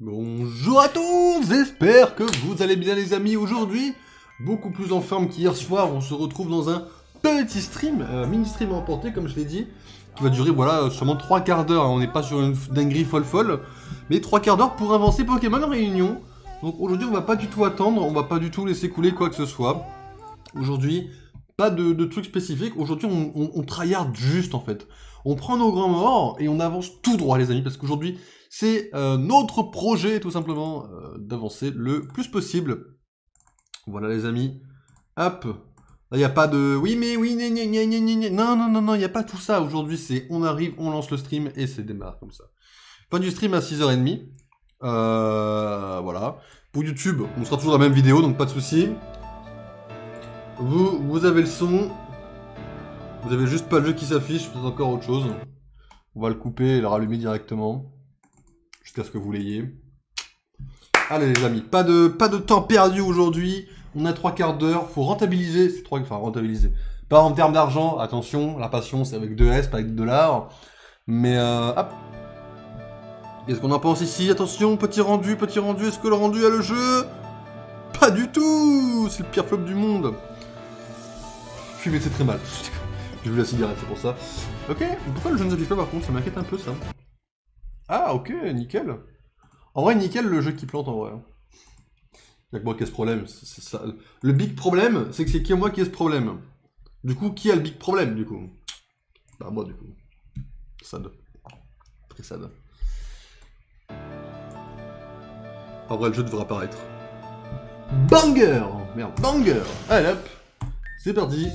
Bonjour à tous, j'espère que vous allez bien les amis. Aujourd'hui, beaucoup plus en forme qu'hier soir, on se retrouve dans un petit stream, mini stream emporté comme je l'ai dit, qui va durer voilà seulement 3 quarts d'heure, on n'est pas sur une dinguerie folle, mais 3 quarts d'heure pour avancer Pokémon en réunion. Donc aujourd'hui on va pas du tout attendre, on va pas du tout laisser couler quoi que ce soit. Aujourd'hui, pas de trucs spécifiques, aujourd'hui on tryhard juste en fait. On prend nos grands morts et on avance tout droit les amis, parce qu'aujourd'hui c'est notre projet tout simplement d'avancer le plus possible. Voilà les amis, hop. Là il n'y a pas de oui mais oui, non, il n'y a pas tout ça. Aujourd'hui c'est on arrive, on lance le stream et c'est démarre comme ça. Fin du stream à 6h30. Voilà. Pour YouTube, on sera toujours la même vidéo, donc pas de soucis. Vous avez le son. Vous avez juste pas le jeu qui s'affiche, peut-être encore autre chose. On va le couper et le rallumer directement. Jusqu'à ce que vous l'ayez. Allez les amis, pas de temps perdu aujourd'hui. On a 3 quarts d'heure, faut rentabiliser. Enfin rentabiliser. Pas en termes d'argent, attention, la passion c'est avec 2 S, pas avec $. Mais hop. Qu'est-ce qu'on en pense ici? Attention, petit rendu, est-ce que le rendu a le jeu? Pas du tout. C'est le pire flop du monde. Fumer c'est très mal. J'ai vu la cigarette, c'est pour ça. Ok, pourquoi le jeu ne s'affiche pas par contre? Ça m'inquiète un peu ça. Ah ok, nickel. En vrai, nickel le jeu qui plante en vrai. Y'a que moi qui ai ce problème. Ça. Le big problème, c'est que c'est qui moi qui ai ce problème. Du coup, qui a le big problème du coup? Bah moi du coup. Sad. Très sad. En vrai, le jeu devrait apparaître. Banger! Merde, banger! Allez hop! C'est parti!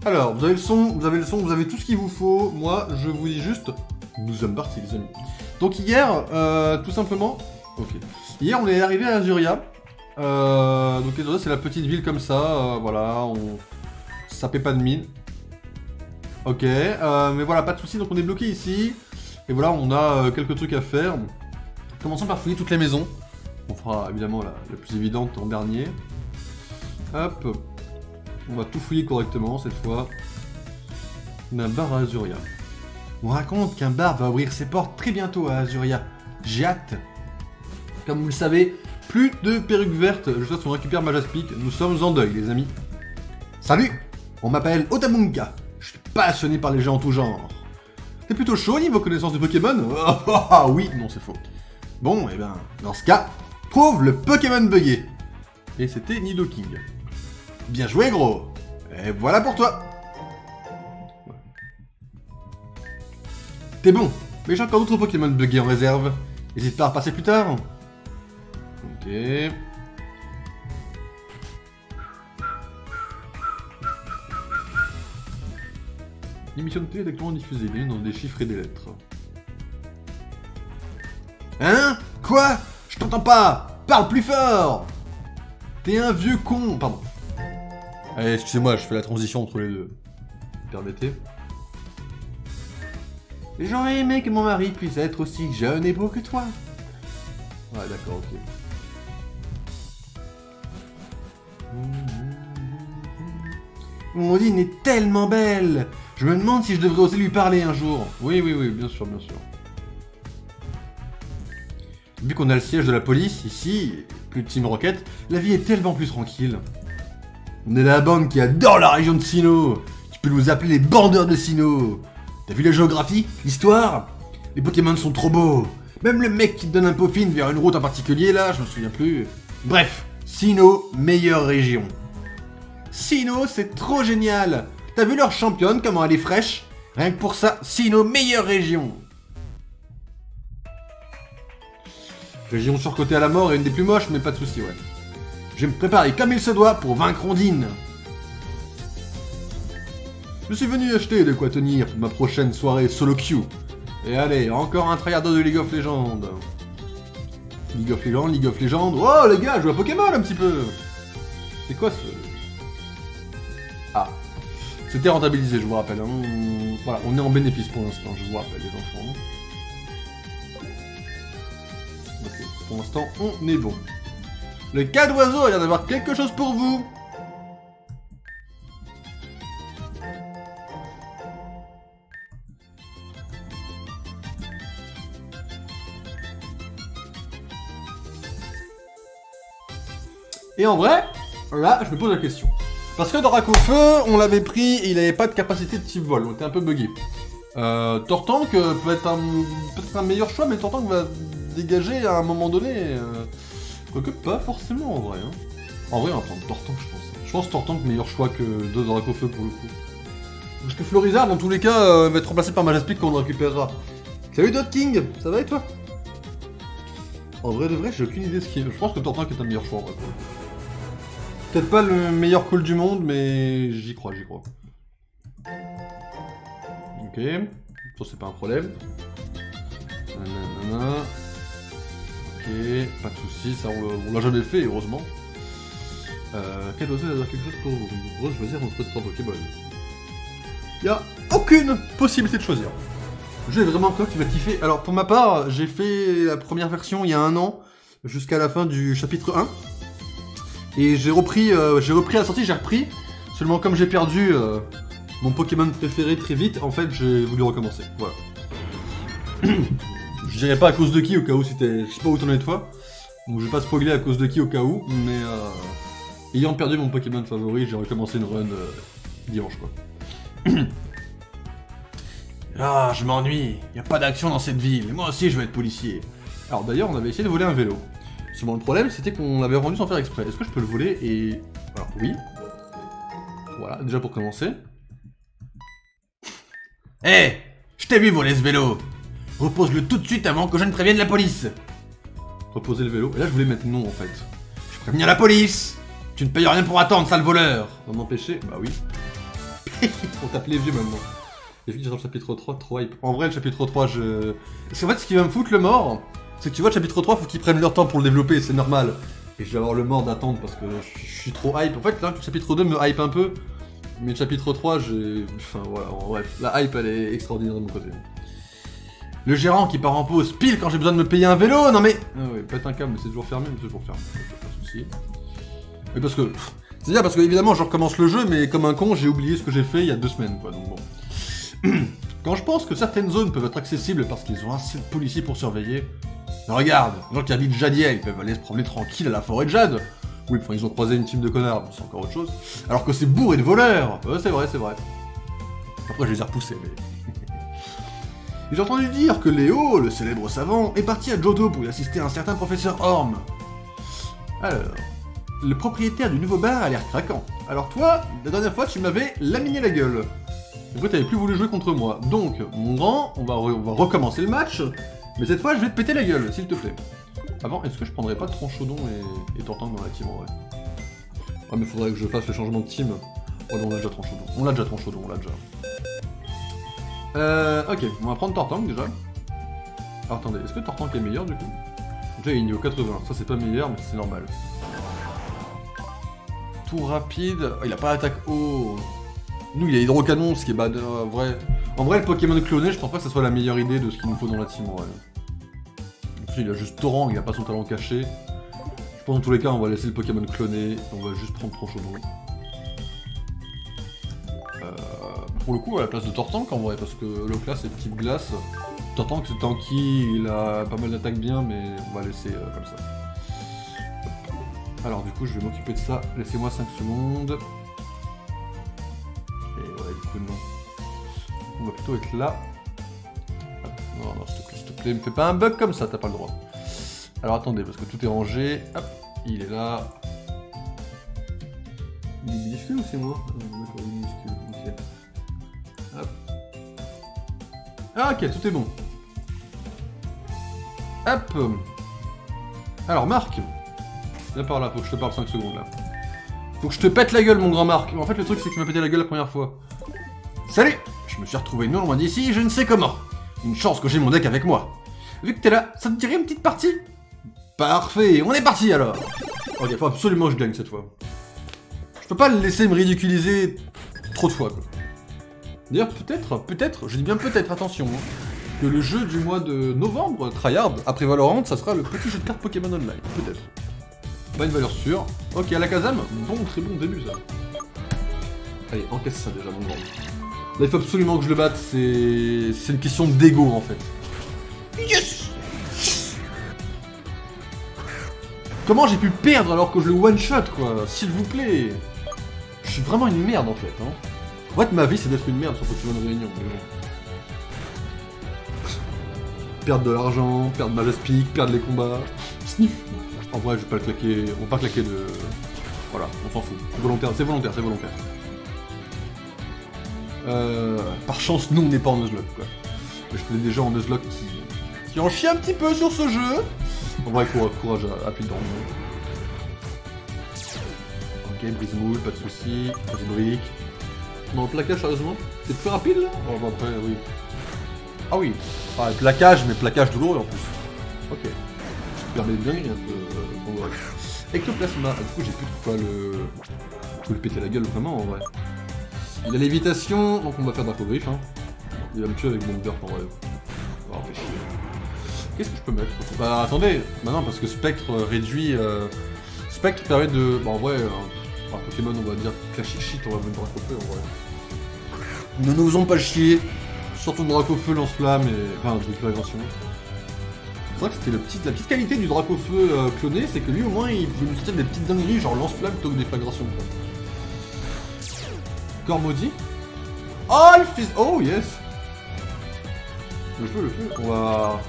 Alors, vous avez le son, vous avez tout ce qu'il vous faut. Moi, je vous dis juste, nous sommes partis les amis. Donc hier, tout simplement, ok. Hier, on est arrivé à Azuria. Donc Azuria, c'est la petite ville comme ça. Voilà, ça paie pas de mine. Ok, mais voilà, pas de soucis. Donc on est bloqué ici. Et voilà, on a quelques trucs à faire. Commençons par fouiller toutes les maisons. On fera évidemment la plus évidente en dernier. Hop. On va tout fouiller correctement cette fois. On a un bar à Azuria. On raconte qu'un bar va ouvrir ses portes très bientôt à Azuria. J'ai hâte. Comme vous le savez, plus de perruques vertes jusqu'à ce qu'on récupère Majaspic. Nous sommes en deuil, les amis. Salut, on m'appelle Otamunka. Je suis passionné par les gens en tout genre. T'es plutôt chaud niveau connaissance de Pokémon? Ah oui, non c'est faux. Bon, et ben, dans ce cas, trouve le Pokémon buggé. Et c'était Nidoking. Bien joué gros. Et voilà pour toi. T'es bon, mais j'ai encore d'autres Pokémon buggés en réserve. N'hésite pas à repasser plus tard. Ok. L'émission de télé est actuellement diffusée, bien dans des chiffres et des lettres. Hein? Quoi? Je t'entends pas! Parle plus fort! T'es un vieux con! Pardon. Allez, excusez-moi, je fais la transition entre les deux. Permettez. J'aurais aimé que mon mari puisse être aussi jeune et beau que toi. Ouais, d'accord, ok. Ondine est tellement belle. Je me demande si je devrais oser lui parler un jour. Oui, bien sûr, bien sûr. Vu qu'on a le siège de la police, ici, plus de Team Rocket, la vie est tellement plus tranquille. On est la bande qui adore la région de Sinnoh. Tu peux nous appeler les bandeurs de Sinnoh. T'as vu la géographie? L'histoire? Les Pokémon sont trop beaux. Même le mec qui te donne un Poffin vers une route en particulier, là, je me souviens plus. Bref, Sinnoh, meilleure région. Sinnoh, c'est trop génial. T'as vu leur championne, comment elle est fraîche? Rien que pour ça, Sinnoh, meilleure région. Région surcotée à la mort et une des plus moches, mais pas de soucis, ouais. Je vais me préparer comme il se doit pour vaincre Ondine. Je suis venu acheter de quoi tenir pour ma prochaine soirée solo queue. Et allez, encore un tryharder de League of Legends. League of Legends. Oh les gars, je joue à Pokémon un petit peu. C'est quoi ce... Ah. C'était rentabilisé, je vous rappelle. Hein. Voilà, on est en bénéfice pour l'instant, je vous rappelle les enfants. Ok, pour l'instant, on est bon. Le cas d'oiseau a l'air d'avoir quelque chose pour vous. Et en vrai, là, je me pose la question. Parce que dans Rakofeu, on l'avait pris et il avait pas de capacité de type vol, on était un peu bugué. Tortank peut être un meilleur choix, mais Tortank va dégager à un moment donné. Quoique pas forcément en vrai. Hein. En vrai, on va prendre Tortank, je pense. Je pense Tortank meilleur choix que deux dans Rakofeu pour le coup. Parce que Florizard, dans tous les cas, va être remplacé par Majaspic quand on le récupérera. Salut Dot King, ça va et toi? En vrai de vrai, j'ai aucune idée de ce qui est. Je pense que Tortank est un meilleur choix en vrai. Peut-être pas le meilleur call du monde, mais j'y crois, j'y crois. Ok, ça c'est pas un problème. Nanana. Ok, pas de soucis, ça on l'a jamais fait, heureusement. Quel oiseau a quelque chose pour vous choisir entre 3 Pokéballs? Y'a aucune possibilité de choisir. Le jeu est vraiment quoi, tu vas kiffer. Alors pour ma part, j'ai fait la première version il y a 1 an, jusqu'à la fin du chapitre 1. Et j'ai repris à la sortie, j'ai repris. Seulement comme j'ai perdu mon Pokémon préféré très vite, en fait j'ai voulu recommencer. Voilà. Je dirais pas à cause de qui au cas où c'était. Je sais pas où t'en es toi. Donc je vais pas spoiler à cause de qui au cas où, mais ayant perdu mon Pokémon favori, j'ai recommencé une run dimanche quoi. Ah, je m'ennuie, y a pas d'action dans cette ville, et moi aussi je veux être policier. Alors d'ailleurs, on avait essayé de voler un vélo. Seulement le problème, c'était qu'on l'avait rendu sans faire exprès. Est-ce que je peux le voler et... Alors oui. Voilà, déjà pour commencer. Hé hey, je t'ai vu voler ce vélo. Repose-le tout de suite avant que je ne prévienne la police. Reposer le vélo. Et là, je voulais mettre non, en fait. Je préviens la police. Tu ne payes rien pour attendre, sale voleur. On m'empêcher? Bah oui. On tape les vieux maintenant. Les filles dans le chapitre 3, trop hype. En vrai, le chapitre 3, je... Parce qu'en fait, ce qui va me foutre le mort, c'est que tu vois, le chapitre 3, faut qu'ils prennent leur temps pour le développer, c'est normal. Et je vais avoir le mort d'attendre parce que je suis trop hype. En fait, là, le chapitre 2 me hype un peu. Mais le chapitre 3, j'ai... Enfin, voilà, bref. La hype, elle est extraordinaire de mon côté. Le gérant qui part en pause pile quand j'ai besoin de me payer un vélo, non mais... Ah ouais, pète un câble, mais c'est toujours fermé, mais c'est toujours fermé. Pas de soucis. Mais parce que... C'est-à-dire parce que, évidemment, je recommence le jeu, mais comme un con, j'ai oublié ce que j'ai fait il y a 2 semaines, quoi, donc bon. Quand je pense que certaines zones peuvent être accessibles parce qu'ils ont assez de policiers pour surveiller... Regarde, les gens qui habitent Jadiel, ils peuvent aller se promener tranquille à la forêt de Jade. Oui, enfin, ils ont croisé une team de connards, c'est encore autre chose. Alors que c'est bourré de voleurs. C'est vrai, c'est vrai. Après, je les ai repoussés, mais... J'ai entendu dire que Léo, le célèbre savant, est parti à Johto pour y assister à un certain professeur Orm. Alors... Le propriétaire du nouveau bar a l'air craquant. Alors toi, la dernière fois, tu m'avais laminé la gueule. Après, t'avais plus voulu jouer contre moi. Donc, mon grand, on va recommencer le match. Mais cette fois, je vais te péter la gueule, s'il te plaît. Avant, est-ce que je prendrais pas Tranchodon et Tortank dans la team, en vrai? Ouais, mais faudrait que je fasse le changement de team. Oh non, on a déjà Tranchodon. On l'a déjà Tranchodon, on l'a déjà. Ok, on va prendre Tortank, déjà. Alors, attendez, est-ce que Tortank est meilleur, du coup? Déjà, il est niveau 80. Ça, c'est pas meilleur, mais c'est normal. Tour rapide. Oh, il a pas attaque haut. Nous, il a hydrocanon, ce qui est bad. En vrai, le Pokémon cloné, je pense pas que ça soit la meilleure idée de ce qu'il nous faut dans la team, en vrai. Il a juste Torrent, il a pas son talent caché. Je pense dans tous les cas, on va laisser le Pokémon cloné. On va juste prendre Tranchodon. Pour le coup, à la place de Tortank, en vrai, parce que le class est type glace. Tortank, c'est tanky, il a pas mal d'attaques bien, mais on va laisser comme ça. Alors du coup je vais m'occuper de ça, laissez-moi 5 secondes. Et ouais du coup non. On va plutôt être là. Hop. Non, non, s'il te plaît, me fais pas un bug comme ça, t'as pas le droit. Alors attendez, parce que tout est rangé. Hop, il est là. Il est minuscule ou c'est moi? D'accord, il est minuscule, ok. Hop. Ah ok, tout est bon. Hop. Alors Marc. Viens par là, faut que je te parle 5 secondes là. Faut que je te pète la gueule mon grand Marc. En fait le truc c'est que tu m'as pété la gueule la première fois. Salut! Je me suis retrouvé non loin d'ici, je ne sais comment. Une chance que j'ai mon deck avec moi. Vu que t'es là, ça te dirait une petite partie? Parfait, on est parti alors. Ok, faut absolument que je gagne cette fois. Je peux pas le laisser me ridiculiser trop de fois quoi. D'ailleurs peut-être, je dis bien peut-être, attention, hein, que le jeu du mois de novembre, Tryhard, après Valorant, ça sera le petit jeu de cartes Pokémon Online, peut-être. Pas une valeur sûre. Ok, à la Kazam, bon, très bon début ça. Allez, encaisse ça déjà, mon grand. Là, il faut absolument que je le batte, c'est une question d'ego en fait. Yes! Comment j'ai pu perdre alors que je le one-shot, quoi? S'il vous plaît. Je suis vraiment une merde, en fait, hein. En fait, ma vie, c'est d'être une merde sur Pokémon Réunion. Mais bon. Perdre de l'argent, perdre ma Jaspic, perdre les combats. Sniff. En vrai, je vais pas le claquer. On va pas claquer de... Voilà, on s'en fout. C'est volontaire, c'est volontaire, c'est volontaire. Par chance, nous, on n'est pas en Nuzlocke, quoi. Je connais des gens en Nuzlocke qui en chient un petit peu sur ce jeu. En vrai, courage à plus de Ok, brise-moule, pas de soucis. Brise-brique. Non, le plaquage, sérieusement? C'est plus rapide, là? Oh, bah après, oui. Ah oui. Ah, plaquage, mais plaquage douloureux, en plus. Ok. Ça permet de bien un peu... bon, ouais. Ectoplasma. Ah, du coup, j'ai plus de quoi le... Je peux le péter la gueule, vraiment, en vrai. Il a l'évitation, donc on va faire Dracogriffe, hein. Il va me tuer avec mon burp, en vrai. Oh, fait chier. Qu'est-ce que je peux mettre? Bah, attendez. Maintenant, parce que Spectre réduit... Spectre permet de... Bah, en vrai... un Pokémon, on va dire classique shit, on va mettre Dracofeu en vrai. Ne nous faisons pas chier. Surtout Dracofeu, lance-flamme et... Enfin, déflagration. C'est vrai que c'était la petite qualité du Dracofeu cloné, c'est que lui au moins il pouvait nous sortir des petites dingueries, genre lance-flamme plutôt que déflagration. Corps maudit. Oh, le fils... Oh, yes. Le feu. On va...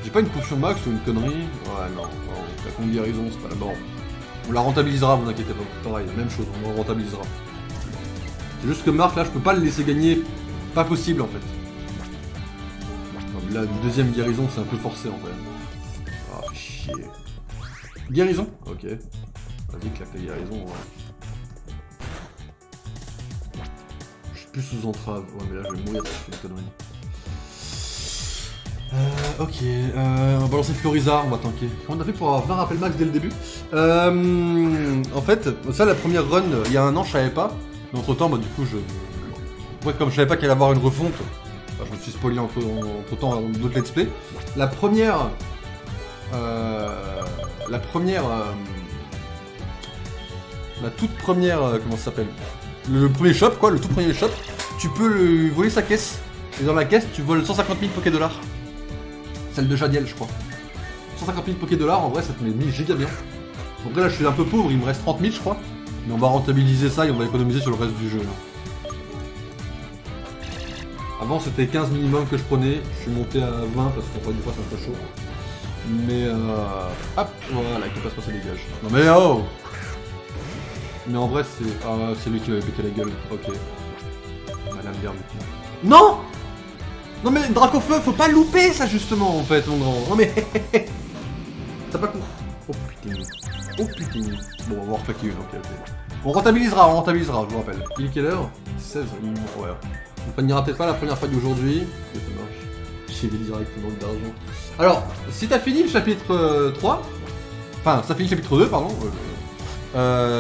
J'ai pas une potion max ou une connerie? Ouais, non. La con guérison, c'est pas la mort. On la rentabilisera, vous inquiétez pas. Pareil, même chose, on la rentabilisera. C'est juste que Marc, là, je peux pas le laisser gagner. Pas possible, en fait. Là, une deuxième guérison, c'est un peu forcé, en fait. Ah, fait chier. Guérison? Ok. Vas-y, claque la guérison, ouais. Je suis plus sous entrave. Ouais, mais là, je vais mourir si je fais une connerie. Ok, on va balancer Florizard, on va tanker. Comment on a fait pour avoir 20 rappels max dès le début? En fait, ça la première run, il y a un an je savais pas. Mais entre temps, bah du coup ouais, comme je savais pas qu'il allait avoir une refonte, bah, je me suis spoilé entre temps dans d'autres let's play. La toute première, comment ça s'appelle? Le premier shop quoi, le tout premier shop, tu peux lui voler sa caisse. Et dans la caisse, tu voles 150 000 Poké-Dollars. Celle de Jadiel, je crois. 150 000 Poké-Dollars, en vrai, ça te met 1000 giga bien. Donc là, je suis un peu pauvre, il me reste 30 000, je crois. Mais on va rentabiliser ça et on va économiser sur le reste du jeu. Là. Avant, c'était 15 minimum que je prenais. Je suis monté à 20 parce qu'en fait, des fois, c'est un peu chaud. Mais hop, voilà, il te passe pas, ça dégage. Non mais oh! Mais en vrai, c'est... Ah, c'est lui qui m'avait pété la gueule. Ok. Madame Verne. Non! Non mais Dracofeu, faut pas louper ça justement en fait mon grand. Non mais t'as pas compris. Oh putain. Oh putain. Bon on va en refaquer une, ok. On rentabilisera, je vous rappelle. Il est quelle heure? 16, ouais. On n'ira peut-être pas la première fois d'aujourd'hui. Mais ça marche. J'ai directement d'argent. Alors, si t'as fini le chapitre 3, enfin ça finit le chapitre 2 pardon,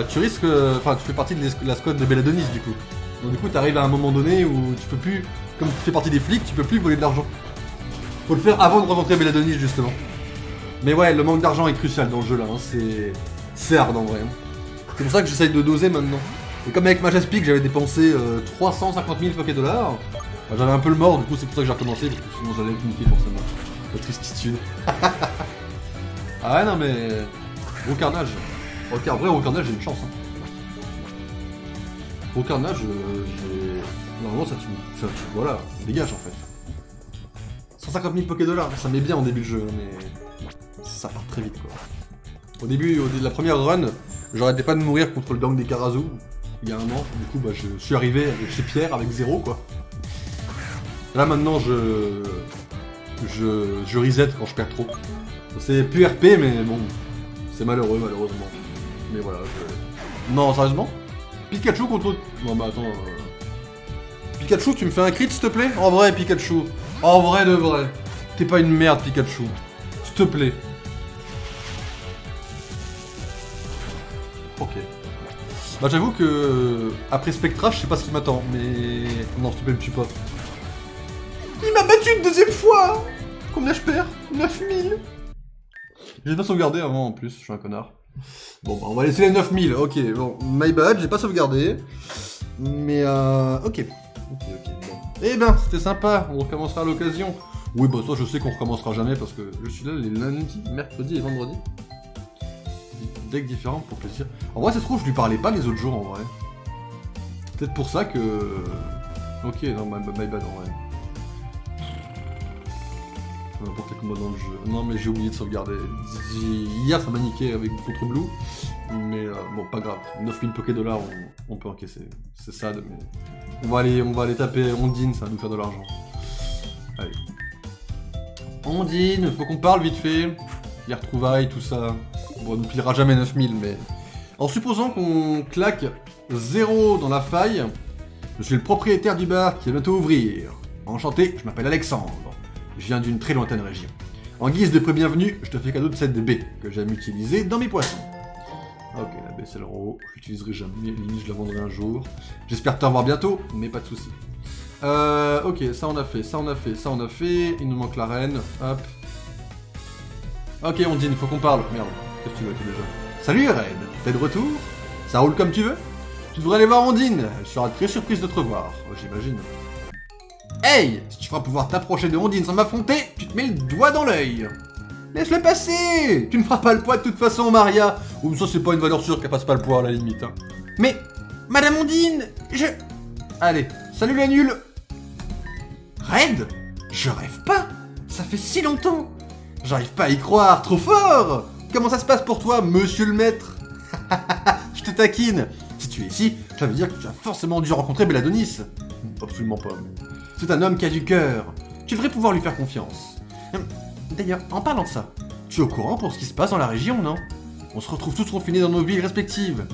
tu risques, enfin tu fais partie de la squad de Belladonis du coup. Donc du coup t'arrives à un moment donné où tu peux plus, comme tu fais partie des flics, tu peux plus voler de l'argent. Faut le faire avant de rentrer Belladonis justement. Mais ouais, le manque d'argent est crucial dans le jeu là, hein. C'est hard en vrai. Hein. C'est pour ça que j'essaye de doser maintenant. Et comme avec ma Jaspic j'avais dépensé 350 000 Poké-Dollars, bah, j'avais un peu le mort, du coup c'est pour ça que j'ai recommencé, parce que sinon j'allais être niqué forcément. La tristitude. Ah ouais non mais... Gros carnage. En vrai au carnage j'ai une chance. Hein. Au carnage, j'ai... Normalement ça tue... Voilà, dégage en fait. 150 000 Poké-Dollars, ça met bien en début de jeu, mais... Ça part très vite quoi. Au début de la première run, j'arrêtais pas de mourir contre le Dang des Karazu, il y a un an, du coup bah, je suis arrivé chez Pierre avec 0 quoi. Là maintenant je reset quand je perds trop. C'est plus RP mais bon, c'est malheureux malheureusement. Mais voilà, Non sérieusement Pikachu contre... Non bah attends... Pikachu tu me fais un crit s'il te plaît? En vrai Pikachu. En vrai de vrai. T'es pas une merde Pikachu. S'il te plaît. Ok. Bah j'avoue que... Après Spectra, je sais pas ce qui m'attend, mais... Non s'il te plaît me tue pas. Il m'a battu une deuxième fois. Combien je perds? 9000. J'ai pas sauvegardé avant en plus, je suis un connard. Bon bah on va laisser les 9000, ok, bon, my bad, j'ai pas sauvegardé. Mais ok. Bon. Eh ben, c'était sympa, on recommencera à l'occasion. Oui bah ça je sais qu'on recommencera jamais parce que je suis là les lundis, mercredi et vendredi. deck différent pour plaisir. En vrai, ça se trouve, je lui parlais pas les autres jours, en vrai. Peut-être pour ça que... Ok, non, my bad, en vrai. N'importe quel combat dans le jeu. Non, mais j'ai oublié de sauvegarder. Hier, ça m'a niqué avec contre Blue. Mais bon, pas grave. 9000 Poké-Dollars, on peut encaisser. C'est sad, mais... On va aller taper Ondine, ça va nous faire de l'argent. Allez. Ondine, faut qu'on parle vite fait. Les retrouvailles, tout ça. Bon, on nous pilera jamais 9000, mais... En supposant qu'on claque 0 dans la faille, je suis le propriétaire du bar qui va bientôt ouvrir. Enchanté, je m'appelle Alexandre. Je viens d'une très lointaine région. En guise de pré-bienvenue, je te fais cadeau de cette baie que j'aime utiliser dans mes poissons. Ok, la baie c'est le roi, je l'utiliserai jamais, limite je la vendrai un jour. J'espère te revoir bientôt, mais pas de soucis. Ok, ça on a fait, ça on a fait, ça on a fait. Il nous manque la reine, hop. Ok, Ondine, faut qu'on parle. Merde, qu'est-ce que tu veux toi déjà? Salut Red, t'es de retour? Ça roule comme tu veux? Tu devrais aller voir Ondine, elle sera très surprise de te revoir, j'imagine. Hey! Si tu crois pouvoir t'approcher de Ondine sans m'affronter, tu te mets le doigt dans l'œil! Laisse-le passer! Tu ne feras pas le poids de toute façon, Maria! Ou ça, c'est pas une valeur sûre qu'elle fasse pas le poids à la limite. Hein. Mais, Madame Ondine, Allez, salut la nulle! Red? Je rêve pas! Ça fait si longtemps! J'arrive pas à y croire, trop fort! Comment ça se passe pour toi, monsieur le maître? Je te taquine! Si tu es ici, ça veut dire que tu as forcément dû rencontrer Belladonis. Absolument pas. C'est un homme qui a du cœur. Tu devrais pouvoir lui faire confiance. D'ailleurs, en parlant de ça, tu es au courant pour ce qui se passe dans la région, non? On se retrouve tous confinés dans nos villes respectives.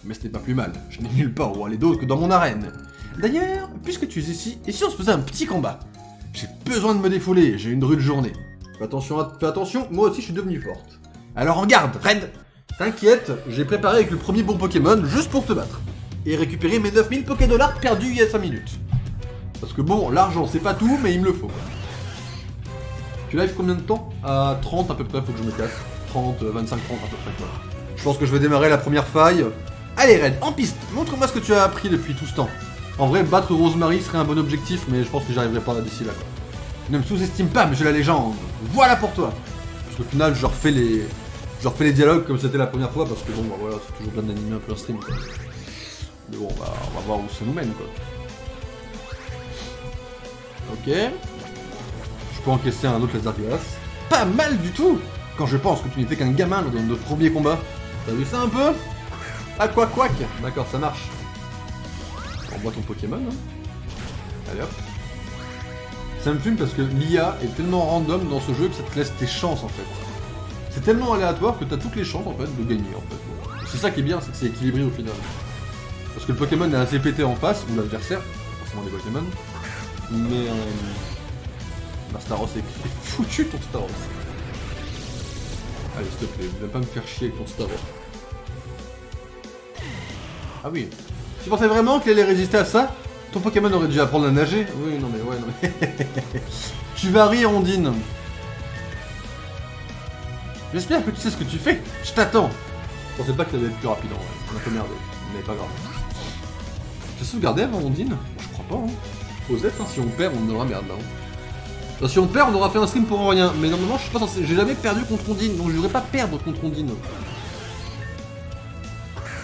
Mais ce n'est pas plus mal. Je n'ai nulle part où aller d'autre que dans mon arène. D'ailleurs, puisque tu es ici, et si on se faisait un petit combat? J'ai besoin de me défouler, j'ai une rude journée. Fais attention, moi aussi je suis devenu forte. Alors en garde, Red! T'inquiète, j'ai préparé avec le premier bon Pokémon juste pour te battre. Et récupérer mes 9000 Poké-Dollars perdus il y a 5 minutes. Parce que bon, l'argent c'est pas tout, mais il me le faut. Tu live combien de temps? À 30 à peu près, faut que je me casse. 30, 25, 30 à peu près quoi. Je pense que je vais démarrer la première faille. Allez Red, en piste, montre-moi ce que tu as appris depuis tout ce temps. En vrai, battre Rosemary serait un bon objectif, mais je pense que j'y arriverai pas d'ici là quoi. Ne me sous-estime pas, monsieur la légende. Voilà pour toi. Parce qu'au final, je refais les dialogues comme c'était la première fois, parce que bon, bah voilà, c'est toujours bien d'animer un peu un stream quoi. Mais bon, on va voir où ça nous mène quoi. Ok. Je peux encaisser un autre laser glace. Pas mal du tout! Quand je pense que tu n'étais qu'un gamin dans notre premier combat. T'as vu ça un peu? Ah quoi quack. D'accord, ça marche. Envoie ton Pokémon. Hein. Allez hop. Ça me fume parce que l'IA est tellement random dans ce jeu que ça te laisse tes chances en fait. C'est tellement aléatoire que t'as toutes les chances en fait de gagner en fait. C'est ça qui est bien, c'est que c'est équilibré au final. Parce que le Pokémon est assez pété en face, ou l'adversaire, forcément des Pokémon. Mais bah, Staros est foutu ton Staros. Allez s'il te plaît, viens pas me faire chier avec ton Staros. Ah oui. Tu pensais vraiment qu'il allait résister à ça? Ton Pokémon aurait dû apprendre à nager? Oui, non mais ouais, non mais... Tu vas rire, Ondine. J'espère que tu sais ce que tu fais. Je t'attends. Je pensais pas que t'allais être plus rapide en vrai. On a fait merder. Mais pas grave. J'ai sauvegardé avant Ondine? Je crois pas, hein. Faut être, hein. Si on perd, on aura merde là. Hein. Enfin, si on perd, on aura fait un stream pour rien. Mais normalement, je suis pas censé... J'ai jamais perdu contre Ondine, donc je devrais pas perdre contre Ondine.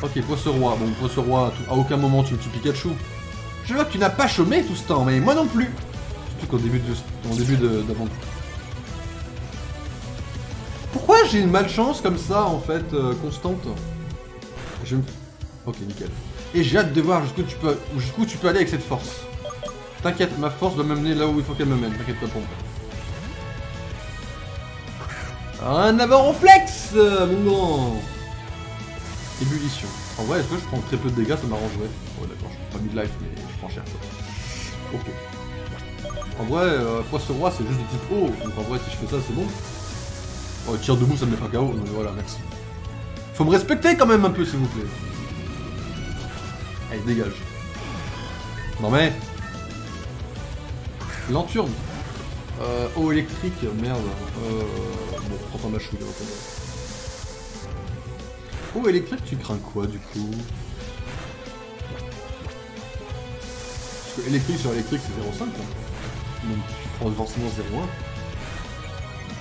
Ok, Poisson-Roi. Bon, Poisson-Roi, à aucun moment tu me tues Pikachu. Je vois que tu n'as pas chômé tout ce temps, mais moi non plus. Surtout qu'au début d'avant. Pourquoi j'ai une malchance comme ça, en fait, constante? Ok, nickel. Et j'ai hâte de voir jusqu'où tu peux aller avec cette force. T'inquiète, ma force doit m'amener là où il faut qu'elle me mène, t'inquiète pas pour moi. Un avant-reflex, mon grand. Ébullition. En vrai, est-ce que je prends très peu de dégâts, ça m'arrangerait? Ouais, d'accord, je prends pas 1000 life, mais je prends cher, quoi. Ok. En vrai, Poisson-Roi, c'est juste de type eau, donc en vrai, si je fais ça, c'est bon. Oh, tir debout, ça me met pas KO, donc voilà, merci. Faut me respecter quand même un peu, s'il vous plaît. Allez, dégage. Non mais... Lenturne. Eau électrique, merde. Bon, prends pas ma chouille, là, eau électrique, tu crains quoi, du coup? Parce que électrique sur électrique, c'est 0,5, hein. Donc tu prends forcément 0,1.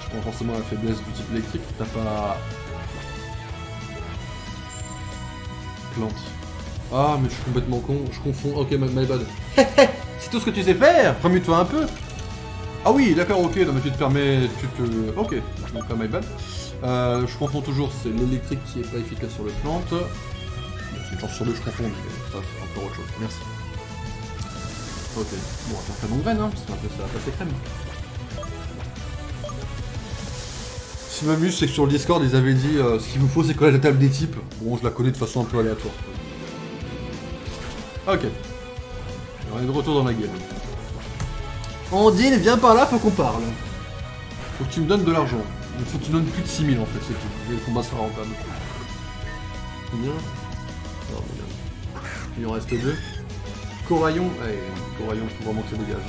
Tu prends forcément la faiblesse du type électrique, t'as pas... plante. Ah, mais je suis complètement con, je confonds. Ok, my bad. C'est tout ce que tu sais faire. Remue-toi un peu. Ah oui, d'accord, ok, non mais tu te permets... Ok, donc pas my bad. Je confonds toujours, c'est l'électrique qui est pas efficace sur les plantes. C'est une chance sur deux, je confonds, mais ça c'est encore autre chose. Merci. Ok, bon, on va faire très bon graine, hein, parce que ça va passer crème. Ce qui m'amuse, c'est que sur le Discord, ils avaient dit ce qu'il vous faut, c'est connaître la table des types. Bon, je la connais de façon un peu aléatoire. Ok. On est de retour dans la game. Andine, viens par là, faut qu'on parle. Faut que tu me donnes de l'argent. Il faut que tu me donnes plus de 6000 en fait, c'est tout. Et le combat sera rentable. Combien? Non, il en reste 2. Coraillon. Allez, Coraillon, faut vraiment que ça dégage.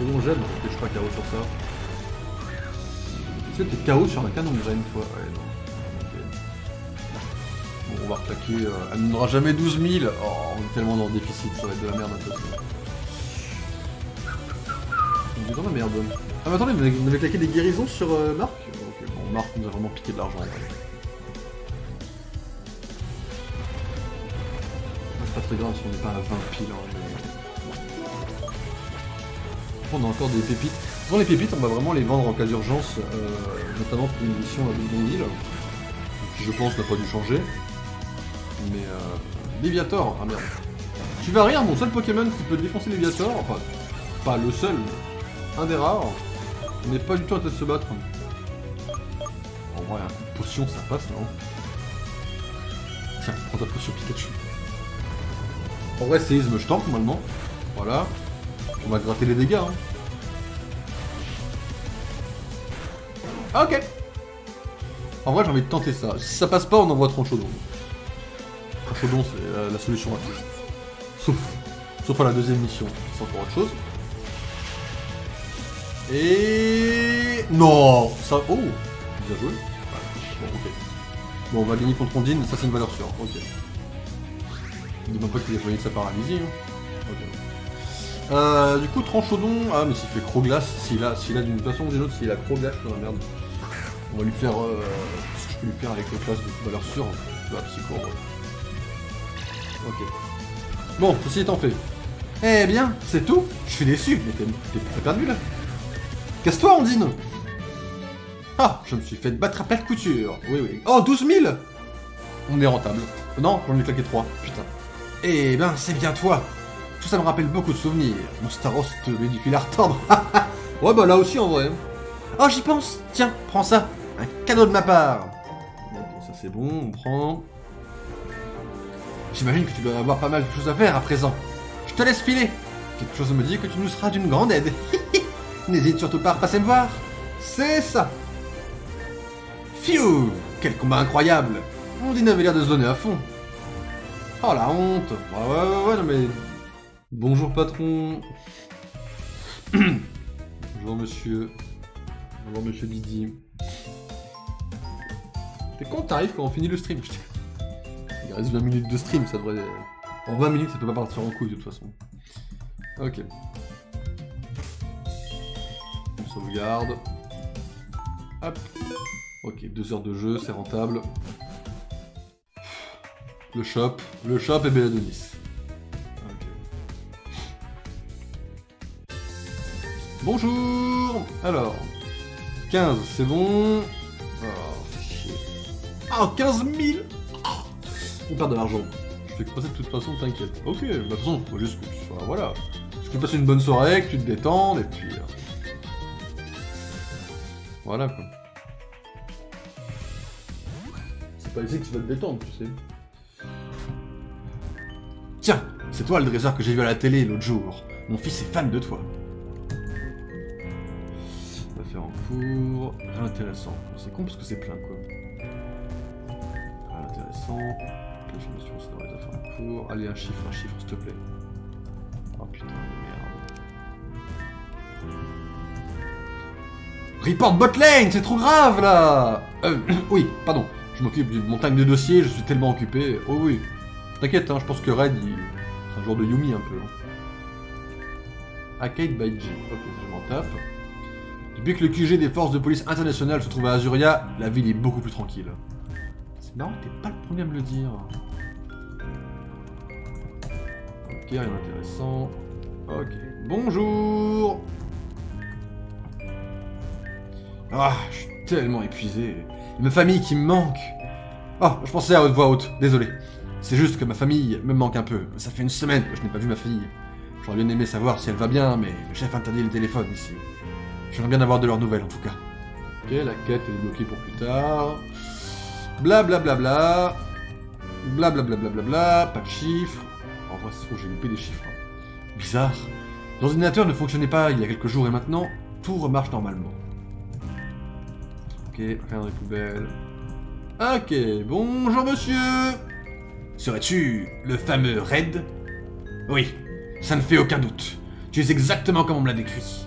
Vraiment j'aime, je suis pas KO sur ça. Tu sais, t'es KO sur un canon de graine, toi. Ouais, non. Okay. Bon, on va reclaquer. Elle ne donnera jamais 12 000. Oh, on est tellement dans le déficit, ça va être de la merde un peu. On est dans la merde. Ah mais attendez, vous avez claqué des guérisons sur Marc? Ok, bon, Marc nous a vraiment piqué de l'argent. C'est pas très grave si on n'est pas à 20 piles. Hein, mais... On a encore des pépites. Dans les pépites, on va vraiment les vendre en cas d'urgence, notamment pour une mission à Bougainville, qui je pense n'a pas dû changer. Mais Léviator, ah merde. Tu vas rire, mon seul Pokémon qui peut défoncer Léviator, enfin, pas le seul, mais un des rares, n'est pas du tout en train de se battre. En vrai, un coup de potion, ça passe, non? Tiens, prends ta potion Pikachu. En vrai, séisme, je tank normalement. Voilà. On va gratter les dégâts. Hein. Ah, ok. En vrai, j'ai envie de tenter ça. Si ça passe pas, on envoie Tranchodon. Tranchodon, c'est la solution à tout. Sauf à la deuxième mission. C'est encore autre chose. Et... Non ça... Oh bien joué. Bon, ok. Bon, on va gagner contre Ondine, ça c'est une valeur sûre. Ok. Dis même pas qu'il a choisi de sa paralysie. Hein. Ok. Du coup, Tranchodon... Ah, mais s'il fait Croglace, s'il a d'une façon ou d'une autre, s'il a Croglace, dans la merde. On va lui faire... ce que je peux lui faire avec le classe de valeur sûre. La psycho. Ok. Bon, ceci étant fait. Eh bien, c'est tout. Je suis déçu, mais t'es perdu là. Casse-toi, Ondine. Ah, je me suis fait battre à perte couture. Oui, oui. Oh, 12 000. On est rentable. Non, j'en ai claqué 3. Putain. Eh ben, c'est bien toi. Tout ça me rappelle beaucoup de souvenirs. Mon Staros te met du fil à retordre. Ouais, bah là aussi, en vrai. Oh, j'y pense. Tiens, prends ça. Un cadeau de ma part. Ok, ça c'est bon, on prend. J'imagine que tu dois avoir pas mal de choses à faire à présent. Je te laisse filer. Quelque chose me dit que tu nous seras d'une grande aide. N'hésite surtout pas à repasser me voir. C'est ça. Phew, quel combat incroyable. Ondine avait l'air de se donner à fond. Oh la honte. Ouais, non mais... Bonjour patron. Bonjour monsieur. Bonjour monsieur Didi. T'es quand t'arrives quand on finit le stream? Il reste 20 minutes de stream, ça devrait... En 20 minutes, ça peut pas partir en couille de toute façon. Ok. On sauvegarde. Hop. Ok, 2 heures de jeu, c'est rentable. Le shop et Belladonis. Ok. Bonjour. Alors. 15, c'est bon. Oh, c'est chier. Ah, 15 000. On perd de l'argent. Je fais que passer de toute façon, t'inquiète. Ok, bah, de toute façon, faut juste que tu sois... Voilà. Tu peux passer une bonne soirée, que tu te détendes, et puis... Voilà, quoi. C'est pas ici que tu vas te détendre, tu sais. Tiens, c'est toi le dresseur que j'ai vu à la télé l'autre jour. Mon fils est fan de toi. On va faire en cours. Rien d'intéressant. C'est con parce que c'est plein, quoi. Rien d'intéressant. L'information, c'est dans les affaires en cours. Allez, un chiffre, s'il te plaît. Oh putain de merde. Report botlane, c'est trop grave là. Oui, pardon. Je m'occupe d'une montagne de dossiers, je suis tellement occupé. Oh oui. T'inquiète, hein, je pense que Red, c'est un genre de Yumi un peu. Hein. Arcade by G. Ok, je m'en tape. Depuis que le QG des forces de police internationales se trouve à Azuria, la ville est beaucoup plus tranquille. C'est marrant, t'es pas le premier à me le dire. Ok, rien d'intéressant. Ok. Bonjour. Ah, je suis tellement épuisé. Et ma famille qui me manque. Ah, je pensais à haute voix haute, désolé. C'est juste que ma famille me manque un peu. Ça fait une semaine que je n'ai pas vu ma fille. J'aurais bien aimé savoir si elle va bien, mais le chef interdit le téléphone ici. J'aimerais bien avoir de leurs nouvelles en tout cas. Ok, la quête est bloquée pour plus tard. Blablabla. Blablabla. Pas de chiffres. En vrai, c'est trop, j'ai loupé des chiffres. Bizarre. L'ordinateur ne fonctionnait pas il y a quelques jours et maintenant, tout remarche normalement. Ok, rien dans les poubelles. Ok, bonjour monsieur. Serais-tu le fameux Red? Oui, ça ne fait aucun doute. Tu es exactement comme on me l'a décrit.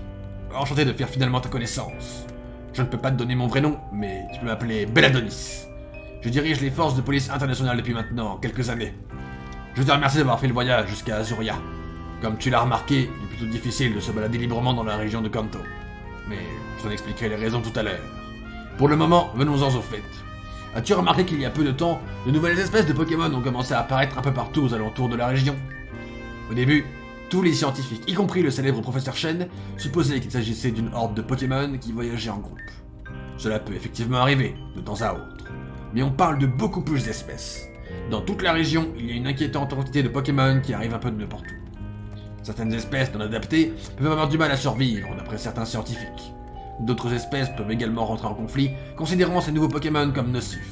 Enchanté de faire finalement ta connaissance. Je ne peux pas te donner mon vrai nom, mais tu peux m'appeler Belladonis. Je dirige les forces de police internationales depuis maintenant quelques années. Je te remercie d'avoir fait le voyage jusqu'à Azuria. Comme tu l'as remarqué, il est plutôt difficile de se balader librement dans la région de Kanto. Mais je t'en expliquerai les raisons tout à l'heure. Pour le moment, venons-en au fait. As-tu remarqué qu'il y a peu de temps, de nouvelles espèces de Pokémon ont commencé à apparaître un peu partout aux alentours de la région? Au début, tous les scientifiques, y compris le célèbre professeur Shen, supposaient qu'il s'agissait d'une horde de Pokémon qui voyageait en groupe. Cela peut effectivement arriver, de temps à autre. Mais on parle de beaucoup plus d'espèces. Dans toute la région, il y a une inquiétante quantité de Pokémon qui arrivent un peu de n'importe où. Certaines espèces non adaptées peuvent avoir du mal à survivre, d'après certains scientifiques. D'autres espèces peuvent également rentrer en conflit, considérant ces nouveaux Pokémon comme nocifs.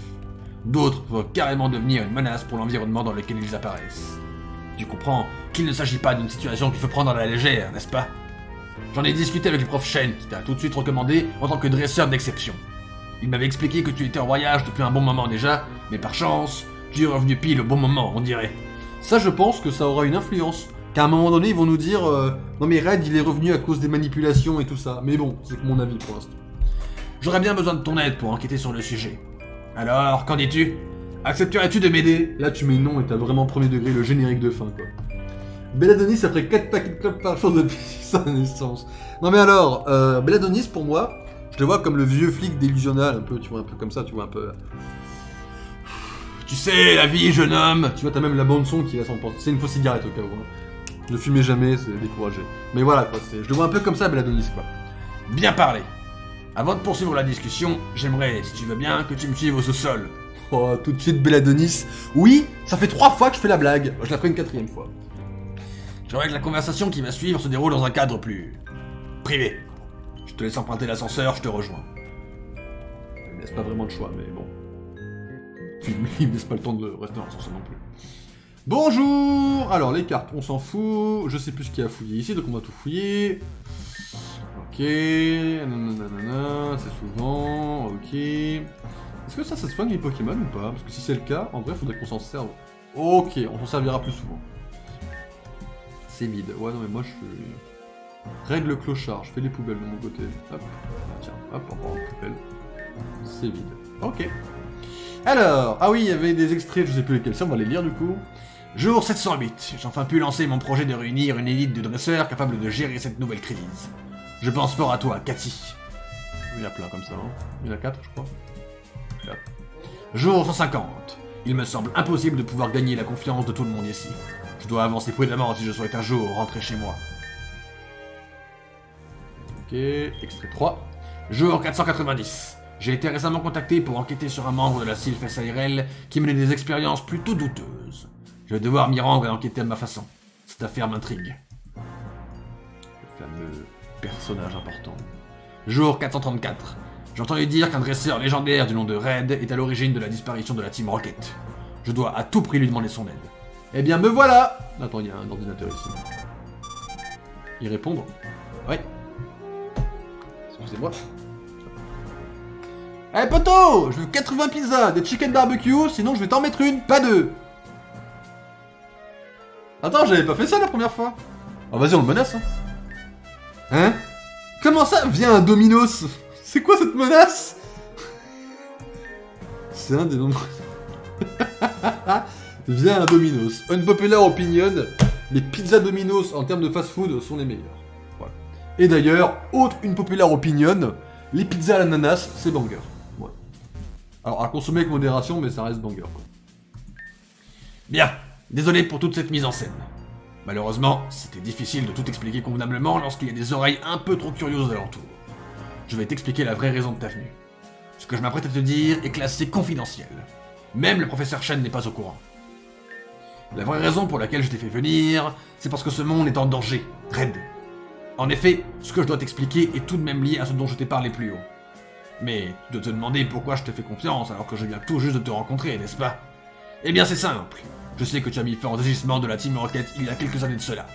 D'autres peuvent carrément devenir une menace pour l'environnement dans lequel ils apparaissent. Tu comprends qu'il ne s'agit pas d'une situation qu'il faut prendre à la légère, n'est-ce pas? J'en ai discuté avec le prof Shen, qui t'a tout de suite recommandé en tant que dresseur d'exception. Il m'avait expliqué que tu étais en voyage depuis un bon moment déjà, mais par chance, tu es revenu pile au bon moment, on dirait. Ça, je pense que ça aura une influence. Qu'à un moment donné, ils vont nous dire non mais Red, il est revenu à cause des manipulations et tout ça. Mais bon, c'est que mon avis pour l'instant. J'aurais bien besoin de ton aide pour enquêter sur le sujet. Alors, qu'en dis-tu? Accepterais-tu de m'aider? Là, tu mets non et t'as vraiment premier degré le générique de fin, quoi. Belladonis après 4 paquets de clopes par jour depuis sa naissance. Non mais alors, Belladonis, pour moi, je te vois comme le vieux flic délusionnal, un peu, tu vois, un peu comme ça, tu vois, un peu... Tu sais, la vie, jeune homme. Tu vois, t'as même la bande-son qui laisse en porte. C'est une fausse cigarette au cas où, hein. Ne fumez jamais, c'est découragé. Mais voilà, quoi, je le vois un peu comme ça, Belladonis, quoi. Bien parlé. Avant de poursuivre la discussion, j'aimerais, si tu veux bien, que tu me suives au sous-sol. Oh, tout de suite, Belladonis. Oui, ça fait 3 fois que je fais la blague. Je la ferai une 4e fois. J'aimerais que la conversation qui va suivre se déroule dans un cadre plus... privé. Je te laisse emprunter l'ascenseur, je te rejoins. Il me laisse pas vraiment de choix, mais bon. Puis il me laisse pas le temps de rester dans l'ascenseur non plus. Bonjour. Alors, les cartes, on s'en fout. Je sais plus ce qu'il y a à fouiller ici, donc on va tout fouiller. Ok. Nanana, c'est souvent. Ok. Est-ce que ça se soigne les Pokémon ou pas? Parce que si c'est le cas, en vrai, il faudrait qu'on s'en serve. Ok, on s'en servira plus souvent. C'est vide. Ouais, non, mais moi, je fais... Règle clochard. Je fais les poubelles de mon côté. Hop. Tiens, hop, on prend une poubelle. C'est vide. Ok. Alors, ah oui, il y avait des extraits, je sais plus lesquels, ça, on va les lire du coup. Jour 708, j'ai enfin pu lancer mon projet de réunir une élite de dresseurs capable de gérer cette nouvelle crise. Je pense fort à toi, Cathy. Il y en a plein comme ça, hein. Il y en a 4, je crois. Là. Jour 150. Il me semble impossible de pouvoir gagner la confiance de tout le monde ici. Je dois avancer prudemment si je souhaite un jour rentrer chez moi. Ok, extrait 3. Jour 490. J'ai été récemment contacté pour enquêter sur un membre de la Sylph SARL qui menait des expériences plutôt douteuses. Je vais devoir m'y rendre et enquêter à ma façon. Cette affaire m'intrigue. Le fameux personnage important. Jour 434. J'ai entendu dire qu'un dresseur légendaire du nom de Red est à l'origine de la disparition de la Team Rocket. Je dois à tout prix lui demander son aide. Eh bien, me voilà! Attends, il y a un ordinateur ici. Y répondre? Ouais. Excusez-moi. Eh hey, poto! Je veux 80 pizzas, des chicken barbecue, sinon je vais t'en mettre une, pas 2. Attends, j'avais pas fait ça la première fois. Oh vas-y, on le menace, hein. Hein? Comment ça? Viens un Domino's. C'est quoi cette menace? C'est un des nombreux... Viens un Domino's. Unpopular opinion, les pizzas Domino's en termes de fast-food sont les meilleures. Voilà. Et d'ailleurs, autre une populaire opinion, les pizzas à l'ananas, c'est banger. Ouais. Alors, à consommer avec modération, mais ça reste banger, quoi. Bien. Désolé pour toute cette mise en scène. Malheureusement, c'était difficile de tout expliquer convenablement lorsqu'il y a des oreilles un peu trop curieuses aux alentours. Je vais t'expliquer la vraie raison de ta venue. Ce que je m'apprête à te dire est classé confidentiel. Même le professeur Shen n'est pas au courant. La vraie raison pour laquelle je t'ai fait venir, c'est parce que ce monde est en danger, Red. En effet, ce que je dois t'expliquer est tout de même lié à ce dont je t'ai parlé plus haut. Mais tu dois te demander pourquoi je te fais confiance alors que je viens tout juste de te rencontrer, n'est-ce pas? Eh bien c'est simple. Je sais que tu as mis fin aux agissements de la Team Rocket il y a quelques années de cela.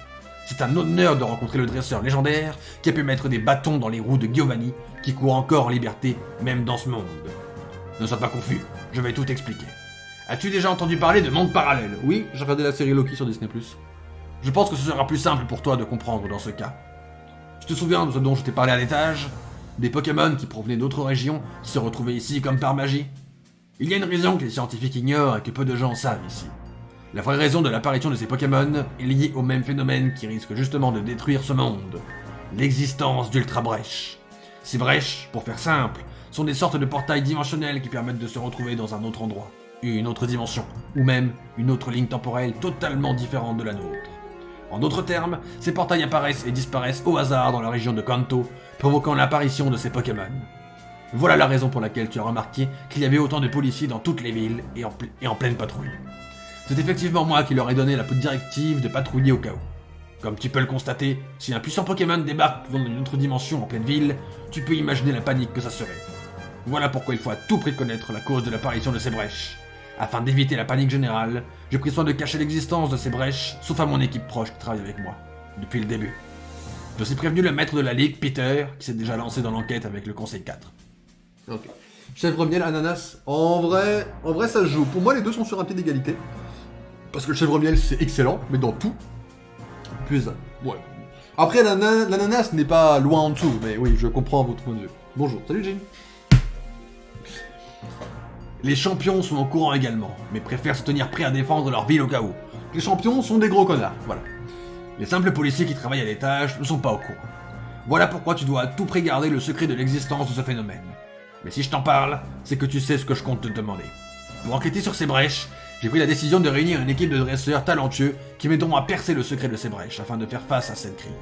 C'est un honneur de rencontrer le dresseur légendaire qui a pu mettre des bâtons dans les roues de Giovanni, qui court encore en liberté, même dans ce monde. Ne sois pas confus, je vais tout expliquer. As-tu déjà entendu parler de monde parallèle? Oui, j'ai regardé la série Loki sur Disney+. Je pense que ce sera plus simple pour toi de comprendre dans ce cas. Tu te souviens de ce dont je t'ai parlé à l'étage? Des Pokémon qui provenaient d'autres régions, qui se retrouvaient ici comme par magie? Il y a une raison que les scientifiques ignorent et que peu de gens savent ici. La vraie raison de l'apparition de ces Pokémon est liée au même phénomène qui risque justement de détruire ce monde. L'existence d'Ultra Brèches. Ces brèches, pour faire simple, sont des sortes de portails dimensionnels qui permettent de se retrouver dans un autre endroit, une autre dimension, ou même une autre ligne temporelle totalement différente de la nôtre. En d'autres termes, ces portails apparaissent et disparaissent au hasard dans la région de Kanto, provoquant l'apparition de ces Pokémon. Voilà la raison pour laquelle tu as remarqué qu'il y avait autant de policiers dans toutes les villes et en pleine patrouille. C'est effectivement moi qui leur ai donné la directive de patrouiller au cas où. Comme tu peux le constater, si un puissant Pokémon débarque dans une autre dimension en pleine ville, tu peux imaginer la panique que ça serait. Voilà pourquoi il faut à tout prix connaître la cause de l'apparition de ces brèches. Afin d'éviter la panique générale, j'ai pris soin de cacher l'existence de ces brèches, sauf à mon équipe proche qui travaille avec moi, depuis le début. Je suis prévenu le maître de la Ligue, Peter, qui s'est déjà lancé dans l'enquête avec le Conseil 4. Ok. Chèvre miel, ananas, en vrai ça se joue. Pour moi les deux sont sur un pied d'égalité. Parce que le chèvre miel c'est excellent, mais dans tout. Puis ouais. Après l'ananas n'est pas loin en dessous, mais oui, je comprends votre point de vue. Bonjour, salut Jean. Les champions sont au courant également, mais préfèrent se tenir prêts à défendre leur ville au cas où. Les champions sont des gros connards, voilà. Les simples policiers qui travaillent à l'étage ne sont pas au courant. Voilà pourquoi tu dois à tout prix garder le secret de l'existence de ce phénomène. Mais si je t'en parle, c'est que tu sais ce que je compte te demander. Pour enquêter sur ces brèches, j'ai pris la décision de réunir une équipe de dresseurs talentueux qui m'aideront à percer le secret de ces brèches afin de faire face à cette crise.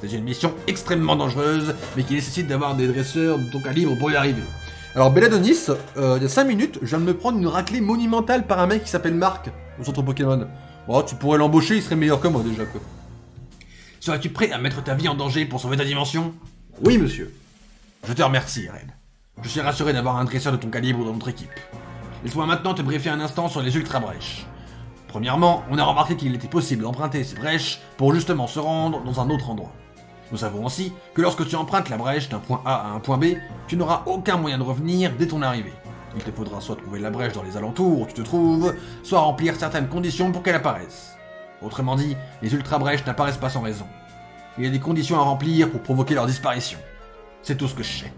C'est une mission extrêmement dangereuse, mais qui nécessite d'avoir des dresseurs de ton calibre pour y arriver. Alors Belladonis, il y a 5 minutes, je viens de me prendre une raclée monumentale par un mec qui s'appelle Marc, au centre Pokémon. Oh, tu pourrais l'embaucher, il serait meilleur que moi déjà, quoi. Serais-tu prêt à mettre ta vie en danger pour sauver ta dimension? Oui, monsieur. Je te remercie, Red. Je suis rassuré d'avoir un dresseur de ton calibre dans notre équipe. Laisse-moi maintenant te briefer un instant sur les Ultra Brèches. Premièrement, on a remarqué qu'il était possible d'emprunter ces brèches pour justement se rendre dans un autre endroit. Nous savons aussi que lorsque tu empruntes la brèche d'un point A à un point B, tu n'auras aucun moyen de revenir dès ton arrivée. Il te faudra soit trouver la brèche dans les alentours où tu te trouves, soit remplir certaines conditions pour qu'elle apparaisse. Autrement dit, les Ultra Brèches n'apparaissent pas sans raison. Il y a des conditions à remplir pour provoquer leur disparition. C'est tout ce que je sais.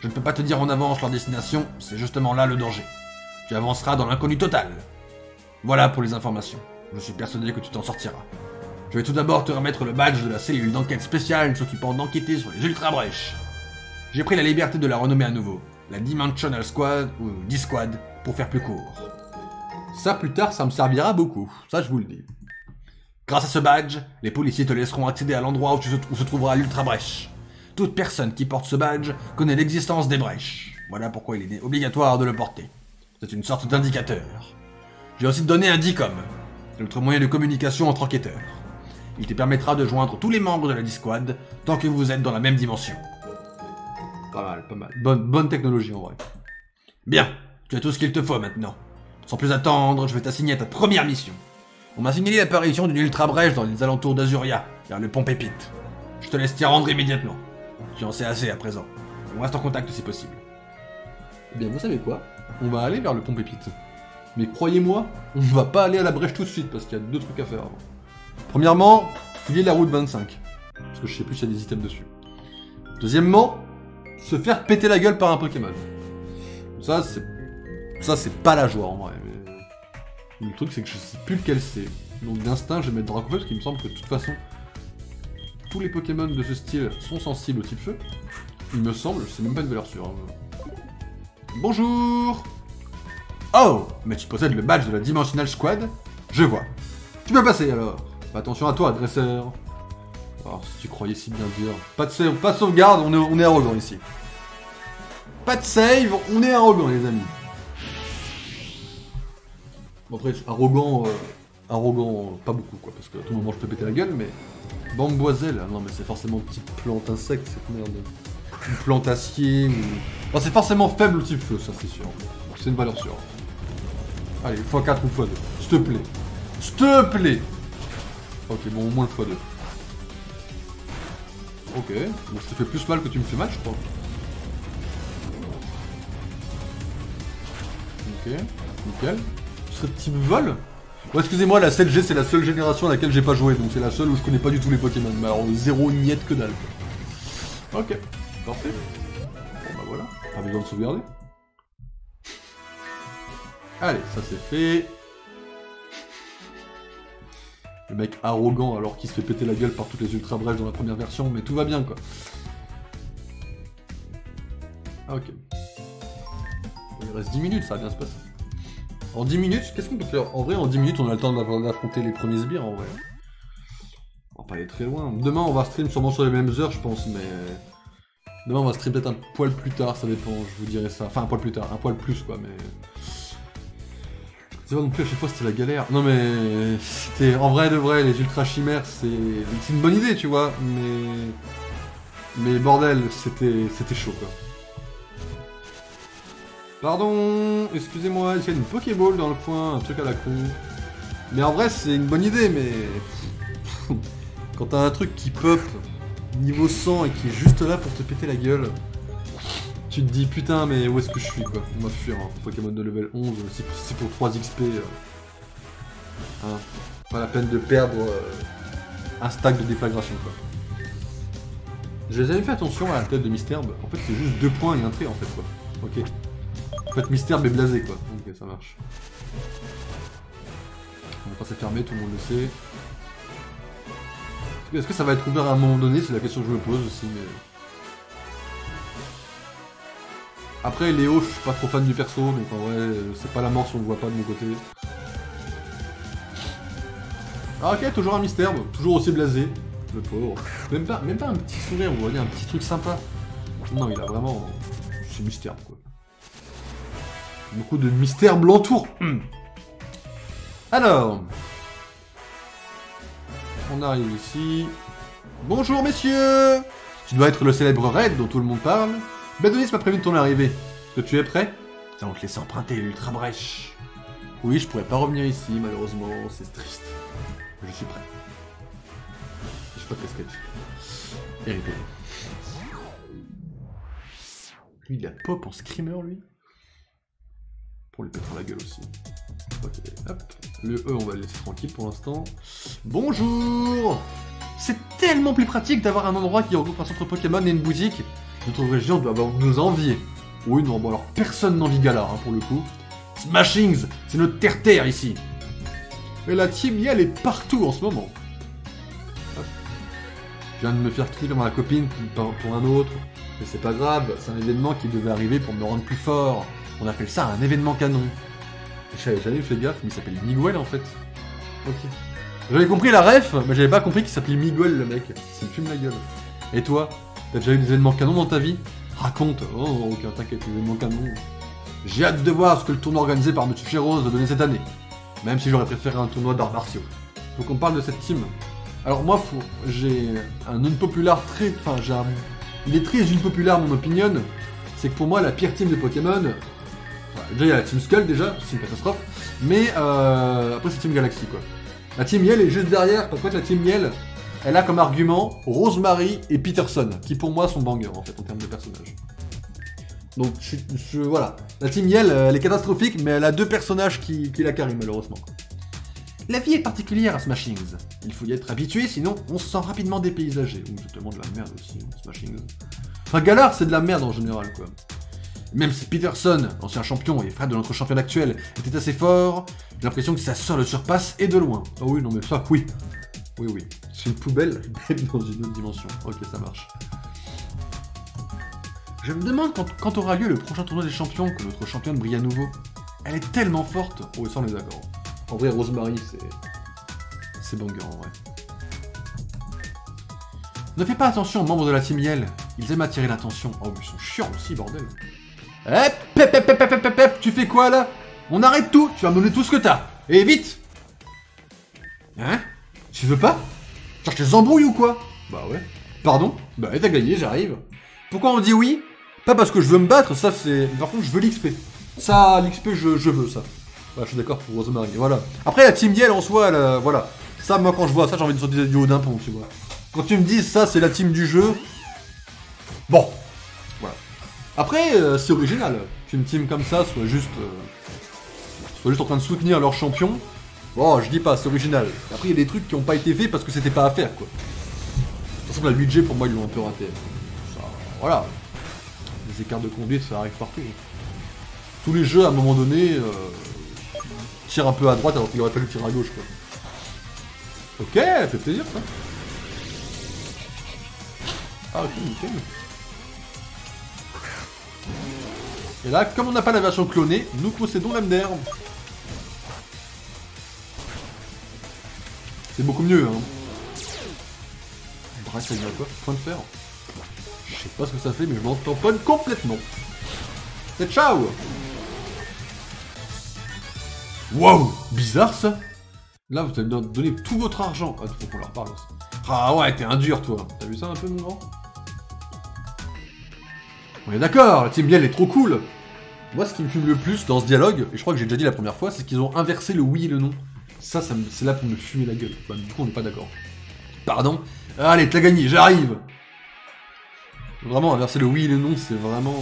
Je ne peux pas te dire en avance leur destination, c'est justement là le danger. Tu avanceras dans l'inconnu total. Voilà pour les informations. Je suis persuadé que tu t'en sortiras. Je vais tout d'abord te remettre le badge de la cellule d'enquête spéciale s'occupant d'enquêter sur les Ultra Brèches. J'ai pris la liberté de la renommer à nouveau, la Dimensional Squad, ou D-Squad, pour faire plus court. Ça plus tard, ça me servira beaucoup, ça je vous le dis. Grâce à ce badge, les policiers te laisseront accéder à l'endroit où se trouvera l'Ultra Brèche. Toute personne qui porte ce badge connaît l'existence des brèches. Voilà pourquoi il est obligatoire de le porter. C'est une sorte d'indicateur. J'ai aussi donné un DICOM, notre moyen de communication entre enquêteurs. Il te permettra de joindre tous les membres de la D-Squad tant que vous êtes dans la même dimension. Pas mal, pas mal. Bonne technologie en vrai. Bien, tu as tout ce qu'il te faut maintenant. Sans plus attendre, je vais t'assigner à ta première mission. On m'a signalé l'apparition d'une Ultra Brèche dans les alentours d'Azuria, vers le pont Pépite. Je te laisse t'y rendre immédiatement. Tu en sais assez à présent. On reste en contact si possible. Eh bien, vous savez quoi? On va aller vers le pont Pépite. Mais croyez-moi, on va pas aller à la brèche tout de suite, parce qu'il y a 2 trucs à faire avant. Premièrement, fouiller la route 25. Parce que je sais plus s'il y a des items dessus. Deuxièmement, se faire péter la gueule par un Pokémon. Ça, c'est pas la joie en vrai. Mais... le truc, c'est que je sais plus lequel c'est. Donc d'instinct, je vais mettre Dracofeu, parce qu'il me semble que de toute façon, tous les Pokémon de ce style sont sensibles au type feu. Il me semble, c'est même pas une valeur sûre. Hein. Bonjour! Oh, mais tu possèdes le badge de la Dimensional Squad? Je vois. Tu peux passer alors. Attention à toi, dresseur. Alors, si tu croyais si bien dire. Pas de sauvegarde, on est arrogant ici. Pas de save, on est arrogant, les amis. Bon, après, arrogant, pas beaucoup, quoi, parce que à tout moment je peux péter la gueule, mais... Bamboiselle, non mais c'est forcément petite plante insecte, cette merde. Une plante acier, ou... Bon, c'est forcément faible type feu, ça c'est sûr. C'est une valeur sûre. Allez, x4 ou x2, s'il te plaît. S'il te plaît. Ok, bon, au moins le x2. Ok, bon, je te fais plus mal que tu me fais mal, je crois. Ok, nickel. Tu serais de type vol? Bon, excusez-moi, la 7G c'est la seule génération à laquelle j'ai pas joué, donc c'est la seule où je connais pas du tout les Pokémon. Mais alors, zéro niette que dalle. Ok, parfait. Bon bah voilà, pas besoin de sauvegarder. Allez, ça c'est fait. Le mec arrogant alors qu'il se fait péter la gueule par toutes les ultra brèches dans la première version, mais tout va bien quoi. Ah, ok. Il reste 10 minutes, ça va bien se passer. En 10 minutes, qu'est-ce qu'on peut faire? En vrai, en 10 minutes, on a le temps d'affronter les premiers sbires, en vrai. On va pas aller très loin. Demain, on va stream sûrement sur les mêmes heures, je pense, mais... Demain, on va stream peut-être un poil plus tard, ça dépend, je vous dirai ça. Enfin, un poil plus tard, un poil plus, quoi, mais... C'est pas non plus, à chaque fois, c'était la galère. Non, mais... C'était... En vrai, de vrai, les ultra chimères, c'est une bonne idée, tu vois, mais... Mais bordel, c'était chaud, quoi. Pardon, excusez-moi, il y a une Pokéball dans le coin, un truc à la con. Mais en vrai, c'est une bonne idée, mais... Quand t'as un truc qui pop niveau 100 et qui est juste là pour te péter la gueule, tu te dis, putain, mais où est-ce que je suis, quoi? On va fuir, hein. Pokémon de level 11, si c'est pour 3 XP... Hein. Pas la peine de perdre un stack de déflagration, quoi. J'ai jamais fait attention à la tête de Misterbe. En fait, c'est juste 2 points et un trait, en fait, quoi. Ok. En fait, Misterbe est blasé, quoi. Ok, ça marche. On va pas s'affermer, tout le monde le sait. Est-ce que ça va être ouvert à un moment donné? C'est la question que je me pose aussi, mais... Après, Léo, je suis pas trop fan du perso, donc en vrai, c'est pas la mort si on le voit pas de mon côté. Ah ok, toujours un Misterbe, toujours aussi blasé. Le pauvre. Même pas un petit sourire, vous voyez, un petit truc sympa. Non, il a vraiment... C'est Misterbe, quoi. Beaucoup de Misterbe l'entourent. Alors... On arrive ici. Bonjour, messieurs! Tu dois être le célèbre raid dont tout le monde parle. Bédonis m'a prévu de ton arrivée. Est-ce que tu es prêt? Nous allons te laisser emprunter l'ultra brèche. Oui, je pourrais pas revenir ici, malheureusement, c'est triste. Je suis prêt. J'ai pas de casquette. RIP. Lui, il a pop en screamer, lui. Pour lui péter la gueule aussi. Ok, hop. Le E, on va le laisser tranquille pour l'instant. Bonjour! C'est tellement plus pratique d'avoir un endroit qui regroupe un centre Pokémon et une boutique. Notre région doit nous envier. Oui, non, bon alors personne n'envie Galar, hein, pour le coup. Smashings, c'est notre terre-terre ici. Et la team Yell est partout en ce moment. Hop. Je viens de me faire quitter par ma copine pour un autre. Mais c'est pas grave, c'est un événement qui devait arriver pour me rendre plus fort. On appelle ça un événement canon. J'avais jamais fait gaffe, mais il s'appelle Miguel en fait. Ok. J'avais compris la ref, mais j'avais pas compris qu'il s'appelait Miguel le mec. Ça me fume la gueule. Et toi, t'as déjà eu des événements canons dans ta vie? Raconte. Oh, ok, t'inquiète, les événements canons. J'ai hâte de voir ce que le tournoi organisé par Monsieur Chéros va donner cette année. Même si j'aurais préféré un tournoi d'arts martiaux. Faut qu'on parle de cette team. Alors moi, j'ai un unpopular très... Enfin, il est très unpopular mon opinion. C'est que pour moi, la pire team de Pokémon... Déjà, il y a la Team Skull, déjà, c'est une catastrophe. Mais après, c'est Team Galaxy, quoi. La Team Yell est juste derrière, parce que la Team Yell, elle a comme argument Rosemary et Peterson, qui pour moi sont bangers, en fait, en termes de personnages. Donc, voilà. La Team Yell, elle est catastrophique, mais elle a 2 personnages qui la carry, malheureusement. La vie est particulière à Smashings. Il faut y être habitué, sinon on se sent rapidement dépaysagé. Ou c'est tellement de la merde aussi, Smashings. Enfin, Galar, c'est de la merde en général, quoi. Même si Peterson, ancien champion et frère de notre championne actuel, était assez fort, j'ai l'impression que sa sœur le surpasse et de loin. Ah oui, non mais ça, oui. Oui, oui. C'est une poubelle dans une autre dimension. Ok, ça marche. Je me demande quand aura lieu le prochain tournoi des champions que notre championne brille à nouveau. Elle est tellement forte. Oh, ça on est d'accord. En vrai, Rosemary, C'est banger en vrai. Ne fais pas attention aux membres de la Team Yell. Ils aiment attirer l'attention. Oh, mais ils sont chiants aussi, bordel. Eh, pep, tu fais quoi là? On arrête tout, tu vas me donner tout ce que t'as. Et vite. Hein? Tu veux pas? Cherche tes embrouilles ou quoi? Bah ouais. Pardon? Bah ouais, t'as gagné, j'arrive. Pourquoi on dit oui? Pas parce que je veux me battre, ça c'est... Par contre, je veux l'XP. Ça, l'XP, je veux ça. Bah, je suis d'accord pour Rosemary, voilà. Après, la Team Yell en soi, elle, voilà. Ça, moi, quand je vois ça, j'ai envie de sortir du haut d'un pont, tu vois. Quand tu me dis ça, c'est la team du jeu... Bon. Voilà. Après, c'est original. Qu'une team comme ça soit juste en train de soutenir leur champion. Bon, je dis pas, c'est original. Après, il y a des trucs qui n'ont pas été faits parce que c'était pas à faire, quoi. De toute façon, le budget, pour moi, ils l'ont un peu raté. Ça, voilà. Les écarts de conduite, ça arrive partout. Tous les jeux, à un moment donné, tirent un peu à droite alors qu'il aurait fallu tirer à gauche, quoi. Ok, ça fait plaisir, ça. Ah, ok, nickel. Et là, comme on n'a pas la version clonée, nous possédons l'âme d'herbe. C'est beaucoup mieux, hein. Braque, ça dirait quoi? Point de fer. Je sais pas ce que ça fait, mais je m'en tamponne complètement. C'est ciao! Wow! Bizarre, ça. Là, vous allez me donner tout votre argent. Ah, faut qu'on leur parle aussi. Ah ouais, t'es un dur, toi. T'as vu ça un peu, mon grand? On est d'accord, la Team Yell est trop cool. Moi, ce qui me fume le plus dans ce dialogue, et je crois que j'ai déjà dit la première fois, c'est qu'ils ont inversé le oui et le non. Ça c'est là pour me fumer la gueule. Bah, du coup, on n'est pas d'accord. Pardon? Allez, t'as gagné, j'arrive! Vraiment, inverser le oui et le non, c'est vraiment...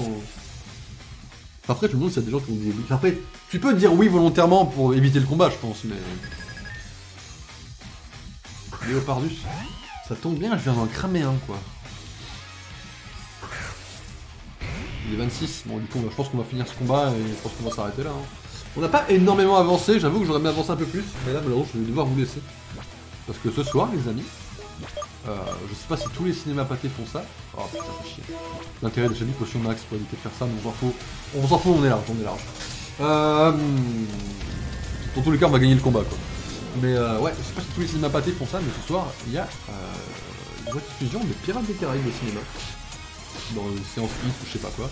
Après, tout le monde, il y a des gens qui vont dire oui. Après, tu peux dire oui volontairement pour éviter le combat, je pense, mais... Léopardus. Ça tombe bien, je viens d'en cramer un, quoi. Il est 26, bon du coup je pense qu'on va finir ce combat et je pense qu'on va s'arrêter là. Hein. On n'a pas énormément avancé, j'avoue que j'aurais aimé avancer un peu plus, mais là malheureusement je vais devoir vous laisser. Parce que ce soir les amis, je sais pas si tous les cinémas pâtés font ça. Oh putain c'est chier. L'intérêt de chez lui potion max pour éviter de faire ça, mais on s'en fout, on est large, Dans tous les cas on va gagner le combat quoi. Mais ouais, je sais pas si tous les cinémas pâtés font ça, mais ce soir il y a une rediffusion des Pirates des Caraïbes au cinéma. Dans une séance X ou je sais pas quoi.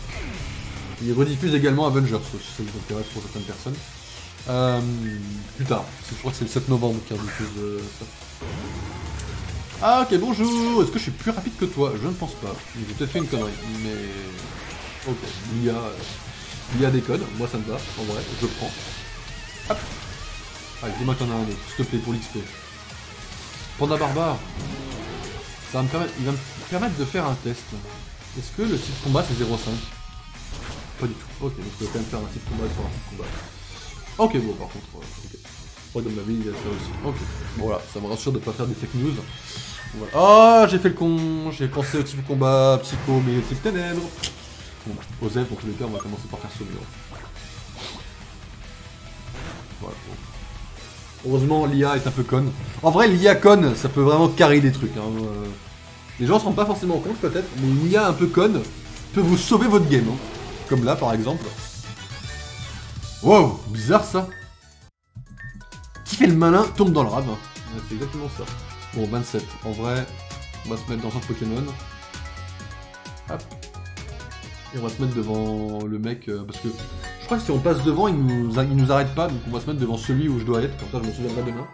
Il rediffuse également Avengers, si ça vous intéresse pour certaines personnes. Plus tard, je crois que c'est le 7 novembre qui rediffuse ça. Ah ok, bonjour. Est-ce que je suis plus rapide que toi? Je ne pense pas. J'ai peut-être fait une connerie, mais... Ok, il y a des codes, moi ça me va, en vrai, je prends. Hop. Allez, dis-moi que t'en as un autre, s'il te plaît, pour l'XP. Panda barbare. Ça va me permettre, il va me permettre de faire un test. Est-ce que le type combat c'est 0,5? Pas du tout. Ok, donc je vais quand même faire un type combat sur un type combat. Ok, bon par contre, ok. Moi dans ma vie il y a ça aussi. Ok. Bon voilà, ça me rassure de pas faire des fake news. Voilà. Oh, j'ai fait le con, j'ai pensé au type combat psycho, mais le type ténèbres. Bon, Osef, dans tous les cas, on va commencer par faire ce mur. Voilà. Bon. Heureusement, l'IA est un peu conne. En vrai, l'IA conne, ça peut vraiment carrer des trucs. Hein. Les gens se rendent pas forcément compte peut-être, mais une IA un peu conne peut vous sauver votre game. Hein. Comme là par exemple. Wow, bizarre ça. Qui fait le malin tombe dans le rave. Ouais, c'est exactement ça. Bon, 27. En vrai, on va se mettre dans un Pokémon. Hop. Et on va se mettre devant le mec, parce que je crois que si on passe devant, il nous arrête pas, donc on va se mettre devant celui où je dois être, comme ça je me souviendrai demain.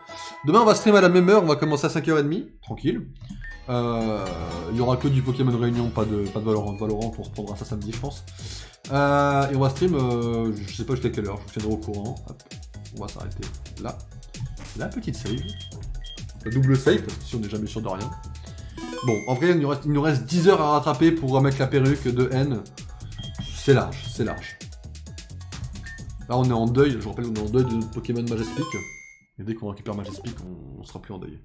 Demain on va stream à la même heure, on va commencer à 5h30, tranquille. Il y aura que du Pokémon Réunion, pas de Valorant. Valorant, on reprendra ça samedi, je pense. Et on va stream, je sais pas jusqu'à quelle heure, je vous tiendrai au courant. Hop. On va s'arrêter là. La petite save. La double save, si on n'est jamais sûr de rien. Bon, en vrai, il nous reste 10 heures à rattraper pour remettre la perruque de N. C'est large, c'est large. Là, on est en deuil, je vous rappelle, on est en deuil de notre Pokémon Majestic. Et dès qu'on récupère Majestic, on sera plus en deuil.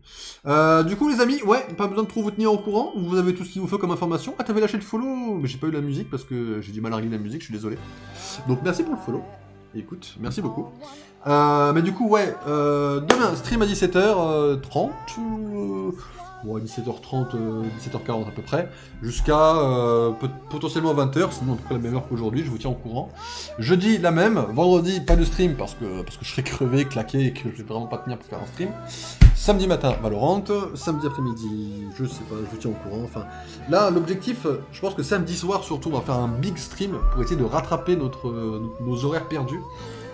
Du coup, les amis, ouais, pas besoin de trop vous tenir au courant. Vous avez tout ce qu'il vous faut comme information. Ah, t'avais lâché le follow, mais j'ai pas eu la musique parce que j'ai du mal à régler la musique, je suis désolé. Donc, merci pour le follow. Écoute, merci beaucoup. Mais du coup, ouais, demain, stream à 17h30. bon, à 17h30, 17h40 à peu près, jusqu'à potentiellement 20h, sinon à peu près la même heure qu'aujourd'hui, je vous tiens au courant. Jeudi, la même, vendredi, pas de stream parce que je serai crevé, claqué et que je vais vraiment pas tenir pour faire un stream. Samedi matin, Valorant, samedi après-midi, je sais pas, je vous tiens au courant, enfin... Là, l'objectif, je pense que samedi soir, surtout, on va faire un big stream pour essayer de rattraper nos horaires perdus.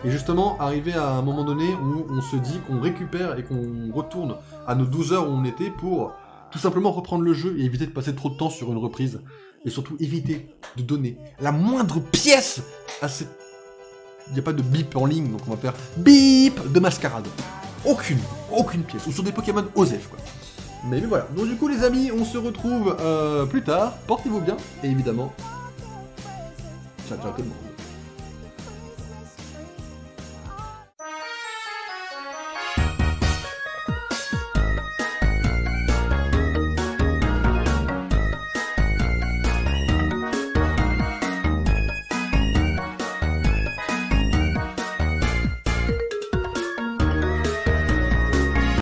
Et justement, arriver à un moment donné où on se dit qu'on récupère et qu'on retourne à nos 12 heures où on était pour tout simplement reprendre le jeu et éviter de passer trop de temps sur une reprise. Et surtout éviter de donner la moindre pièce à cette... Il n'y a pas de bip en ligne, donc on va faire bip de mascarade. Aucune pièce. Ou sur des Pokémon OSEF, quoi. Mais voilà. Donc du coup, les amis, on se retrouve plus tard. Portez-vous bien. Et évidemment... ciao tout le monde.